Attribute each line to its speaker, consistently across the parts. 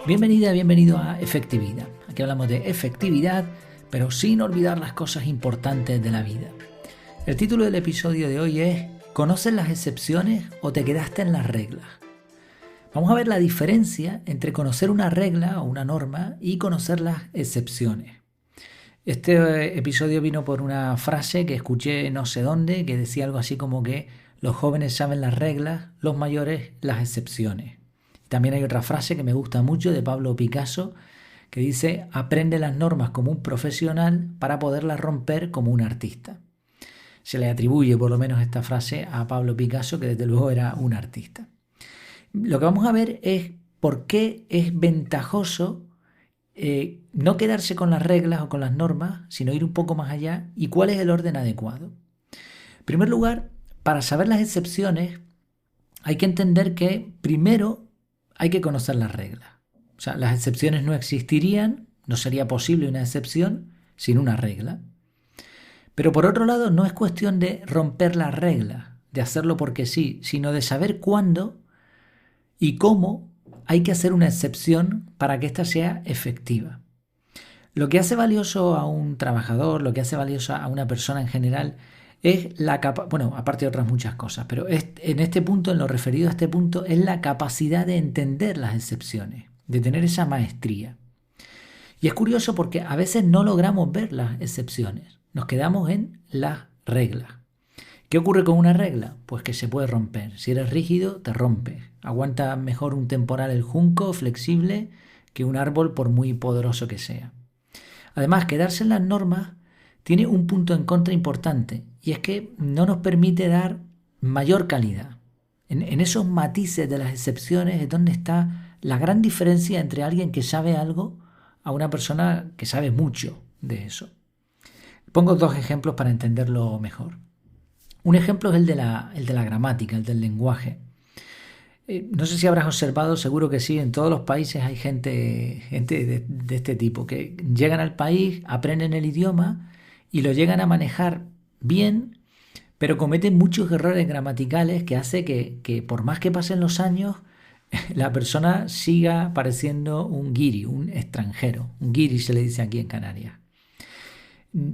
Speaker 1: Bienvenida, bienvenido a Efectividad. Aquí hablamos de efectividad, pero sin olvidar las cosas importantes de la vida. El título del episodio de hoy es ¿conoces las excepciones o te quedaste en las reglas? Vamos a ver la diferencia entre conocer una regla o una norma y conocer las excepciones. Este episodio vino por una frase que escuché no sé dónde, que decía algo así como que los jóvenes saben las reglas, los mayores las excepciones. También hay otra frase que me gusta mucho de Pablo Picasso que dice: aprende las normas como un profesional para poderlas romper como un artista. Se le atribuye por lo menos esta frase a Pablo Picasso, que desde luego era un artista. Lo que vamos a ver es por qué es ventajoso no quedarse con las reglas o con las normas, sino ir un poco más allá, y cuál es el orden adecuado. En primer lugar, para saber las excepciones hay que entender que primero hay que conocer las reglas. O sea, las excepciones no existirían, no sería posible una excepción sin una regla. Pero por otro lado, no es cuestión de romper las reglas, de hacerlo porque sí, sino de saber cuándo y cómo hay que hacer una excepción para que ésta sea efectiva. Lo que hace valioso a un trabajador, lo que hace valioso a una persona en general, es la capacidad, bueno, aparte de otras muchas cosas, pero en este punto, en lo referido a este punto, es la capacidad de entender las excepciones, de tener esa maestría. Y es curioso porque a veces no logramos ver las excepciones, nos quedamos en las reglas. ¿Qué ocurre con una regla? Pues que se puede romper. Si eres rígido, te rompes. Aguanta mejor un temporal el junco flexible que un árbol por muy poderoso que sea. Además, quedarse en las normas tiene un punto en contra importante, y es que no nos permite dar mayor calidad. En esos matices de las excepciones es donde está la gran diferencia entre alguien que sabe algo a una persona que sabe mucho de eso. Pongo dos ejemplos para entenderlo mejor. Un ejemplo es el de la gramática, el del lenguaje. No sé si habrás observado, seguro que sí, en todos los países hay gente de este tipo, que llegan al país, aprenden el idioma y lo llegan a manejar bien, pero cometen muchos errores gramaticales que hace que por más que pasen los años, la persona siga pareciendo un guiri, un extranjero. Un guiri se le dice aquí en Canarias.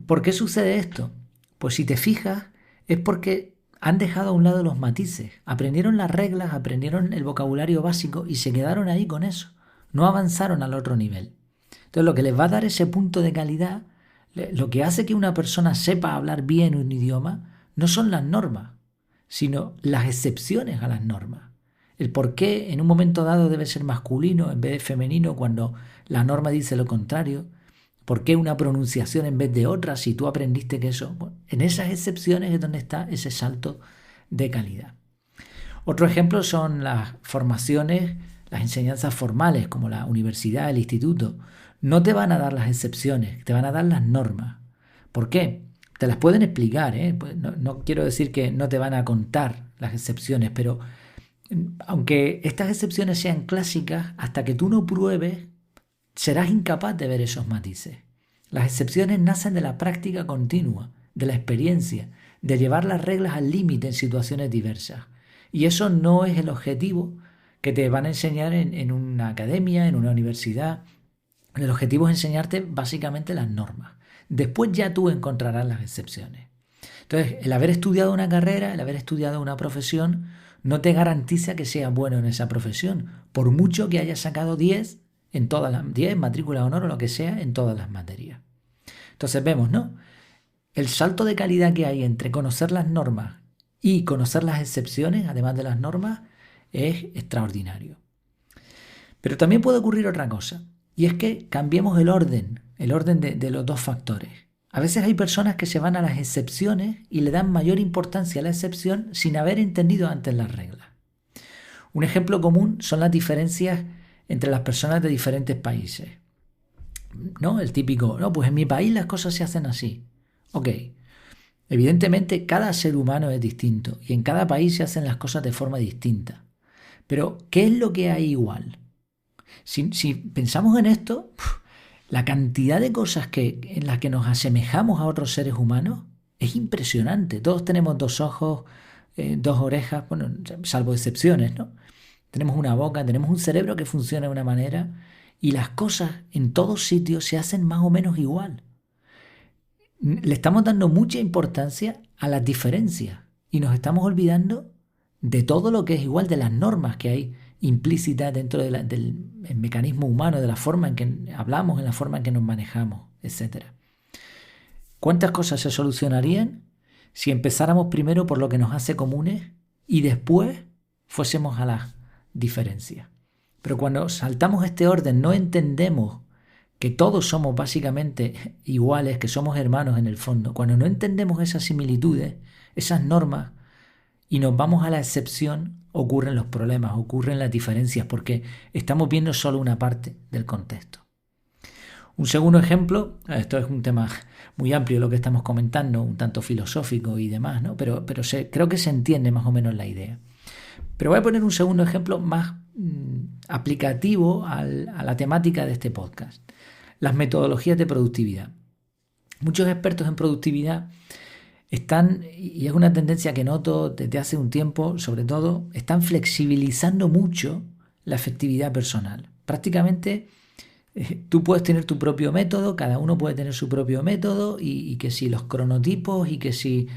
Speaker 1: ¿Por qué sucede esto? Pues si te fijas, es porque han dejado a un lado los matices. Aprendieron las reglas, aprendieron el vocabulario básico y se quedaron ahí con eso. No avanzaron al otro nivel. Entonces, lo que les va a dar ese punto de calidad, lo que hace que una persona sepa hablar bien un idioma, no son las normas, sino las excepciones a las normas. El por qué en un momento dado debe ser masculino en vez de femenino cuando la norma dice lo contrario. ¿Por qué una pronunciación en vez de otra si tú aprendiste que eso? Bueno, en esas excepciones es donde está ese salto de calidad. Otro ejemplo son las formaciones, las enseñanzas formales como la universidad, el instituto. No te van a dar las excepciones, te van a dar las normas. ¿Por qué? Te las pueden explicar, ¿eh? Pues no quiero decir que no te van a contar las excepciones, pero aunque estas excepciones sean clásicas, hasta que tú no pruebes, serás incapaz de ver esos matices. Las excepciones nacen de la práctica continua, de la experiencia, de llevar las reglas al límite en situaciones diversas. Y eso no es el objetivo que te van a enseñar en una academia, en una universidad. El objetivo es enseñarte básicamente las normas. Después ya tú encontrarás las excepciones. Entonces, el haber estudiado una carrera, el haber estudiado una profesión, no te garantiza que seas bueno en esa profesión, por mucho que hayas sacado 10 en todas las 10, matrícula de honor o lo que sea, en todas las materias. Entonces vemos, ¿no? El salto de calidad que hay entre conocer las normas y conocer las excepciones, además de las normas, es extraordinario. Pero también puede ocurrir otra cosa, y es que cambiemos el orden de los dos factores. A veces hay personas que se van a las excepciones y le dan mayor importancia a la excepción sin haber entendido antes las reglas. Un ejemplo común son las diferencias entre las personas de diferentes países. ¿No? El típico, no, pues en mi país las cosas se hacen así. Ok, evidentemente cada ser humano es distinto y en cada país se hacen las cosas de forma distinta. Pero, ¿qué es lo que hay igual? Si pensamos en esto, la cantidad de cosas en las que nos asemejamos a otros seres humanos es impresionante. Todos tenemos 2 ojos, 2 orejas, bueno, salvo excepciones, ¿no? Tenemos una boca, tenemos un cerebro que funciona de una manera y las cosas en todos sitios se hacen más o menos igual. Le estamos dando mucha importancia a las diferencias y nos estamos olvidando de todo lo que es igual, de las normas que hay implícitas dentro del mecanismo humano, de la forma en que hablamos, en la forma en que nos manejamos, etc. ¿Cuántas cosas se solucionarían si empezáramos primero por lo que nos hace comunes y después fuésemos a las diferencias? Pero cuando saltamos este orden no entendemos que todos somos básicamente iguales, que somos hermanos en el fondo. Cuando no entendemos esas similitudes, esas normas, y nos vamos a la excepción, ocurren los problemas, ocurren las diferencias, porque estamos viendo solo una parte del contexto. Un segundo ejemplo, esto es un tema muy amplio lo que estamos comentando, un tanto filosófico y demás, ¿no? Pero creo que se entiende más o menos la idea. Pero voy a poner un segundo ejemplo más aplicativo a la temática de este podcast. Las metodologías de productividad. Muchos expertos en productividad están, y es una tendencia que noto desde hace un tiempo, sobre todo, están flexibilizando mucho la efectividad personal. Prácticamente tú puedes tener tu propio método, cada uno puede tener su propio método, y que si los cronotipos, y que si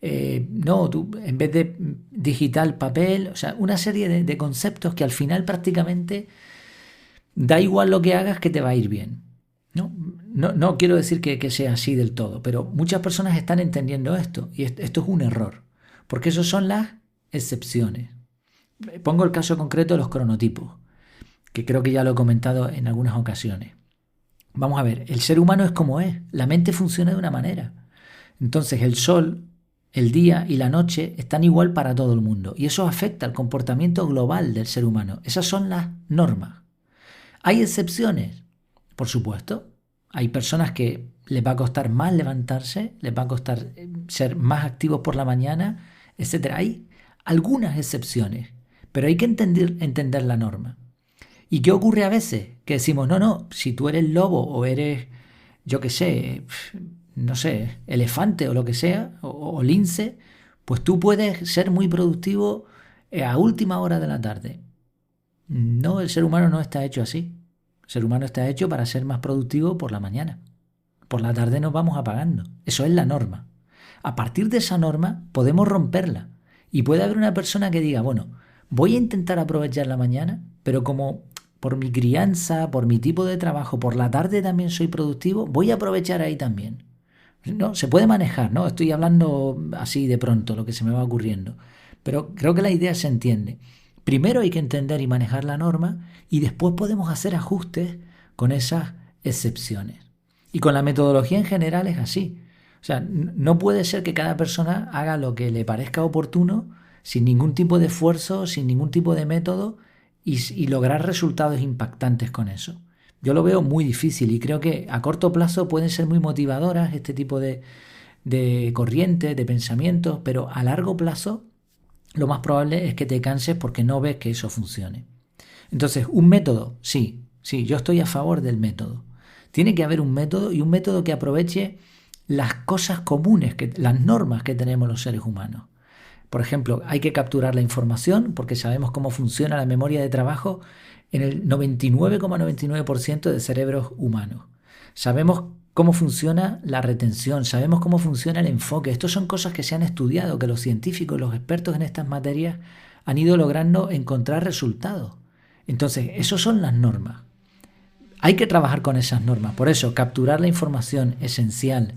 Speaker 1: tú en vez de digital, papel, o sea, una serie de conceptos que al final prácticamente da igual lo que hagas, que te va a ir bien. No quiero decir que sea así del todo, pero muchas personas están entendiendo esto, y esto es un error, porque eso son las excepciones. Pongo el caso concreto de los cronotipos, que creo que ya lo he comentado en algunas ocasiones. Vamos a ver, el ser humano es como es, la mente funciona de una manera. Entonces el sol, el día y la noche están igual para todo el mundo, y eso afecta al comportamiento global del ser humano. Esas son las normas. ¿Hay excepciones? Por supuesto. Hay personas que les va a costar más levantarse, les va a costar ser más activos por la mañana, etc. Hay algunas excepciones, pero hay que entender la norma. ¿Y qué ocurre a veces? Que decimos, no, si tú eres lobo o eres, elefante o lo que sea, o lince, pues tú puedes ser muy productivo a última hora de la tarde. No, el ser humano no está hecho así. El ser humano está hecho para ser más productivo por la mañana. Por la tarde nos vamos apagando. Eso es la norma. A partir de esa norma podemos romperla. Y puede haber una persona que diga, bueno, voy a intentar aprovechar la mañana, pero como por mi crianza, por mi tipo de trabajo, por la tarde también soy productivo, voy a aprovechar ahí también. No, se puede manejar, ¿no? Estoy hablando así de pronto, lo que se me va ocurriendo. Pero creo que la idea se entiende. Primero hay que entender y manejar la norma, y después podemos hacer ajustes con esas excepciones. Y con la metodología en general es así. O sea, no puede ser que cada persona haga lo que le parezca oportuno, sin ningún tipo de esfuerzo, sin ningún tipo de método, y lograr resultados impactantes con eso. Yo lo veo muy difícil, y creo que a corto plazo pueden ser muy motivadoras este tipo de corrientes, de pensamientos, pero a largo plazo lo más probable es que te canses porque no ves que eso funcione. Entonces, un método, sí, yo estoy a favor del método. Tiene que haber un método, y un método que aproveche las cosas comunes, las normas que tenemos los seres humanos. Por ejemplo, hay que capturar la información porque sabemos cómo funciona la memoria de trabajo en el 99,99% de cerebros humanos. Sabemos cómo funciona la retención, sabemos cómo funciona el enfoque. Estas son cosas que se han estudiado, que los científicos, los expertos en estas materias han ido logrando encontrar resultados. Entonces, esas son las normas. Hay que trabajar con esas normas. Por eso, capturar la información es esencial.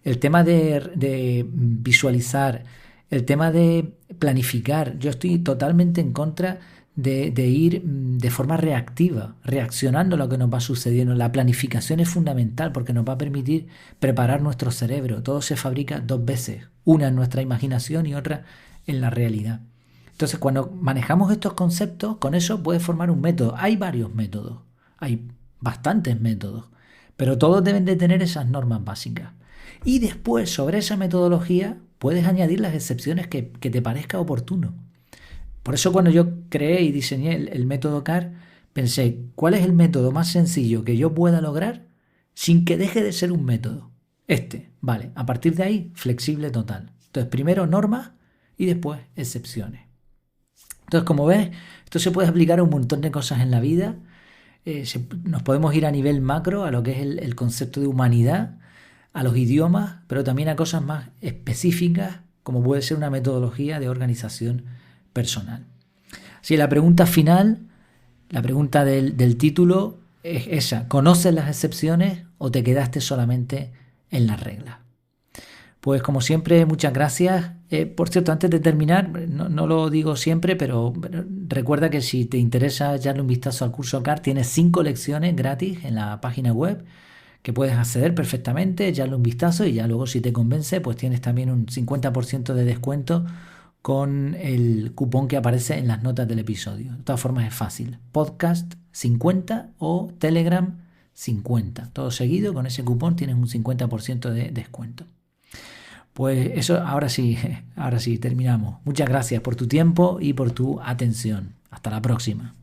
Speaker 1: El tema de visualizar, el tema de planificar. Yo estoy totalmente en contra de ir de forma reactiva, reaccionando a lo que nos va sucediendo. La planificación es fundamental porque nos va a permitir preparar nuestro cerebro. Todo se fabrica dos veces, una en nuestra imaginación y otra en la realidad. Entonces, cuando manejamos estos conceptos, con eso puedes formar un método. Hay varios métodos, hay bastantes métodos, pero todos deben de tener esas normas básicas. Y después, sobre esa metodología, puedes añadir las excepciones que te parezca oportuno. Por eso, cuando yo creé y diseñé el método CAR, pensé, ¿cuál es el método más sencillo que yo pueda lograr sin que deje de ser un método? Vale, a partir de ahí, flexible total. Entonces, primero normas y después excepciones. Entonces, como ves, esto se puede aplicar a un montón de cosas en la vida. Nos podemos ir a nivel macro, a lo que es el concepto de humanidad, a los idiomas, pero también a cosas más específicas, como puede ser una metodología de organización personal. Así, la pregunta final, la pregunta del título es esa: ¿conoces las excepciones o te quedaste solamente en las reglas? Pues como siempre, muchas gracias. Por cierto, antes de terminar, no lo digo siempre, pero recuerda que si te interesa echarle un vistazo al curso CAR, tienes 5 lecciones gratis en la página web que puedes acceder perfectamente, echarle un vistazo y ya luego, si te convence, pues tienes también un 50% de descuento con el cupón que aparece en las notas del episodio. De todas formas es fácil: podcast 50 o Telegram 50. Todo seguido, con ese cupón tienes un 50% de descuento. Pues eso, ahora sí, terminamos. Muchas gracias por tu tiempo y por tu atención. Hasta la próxima.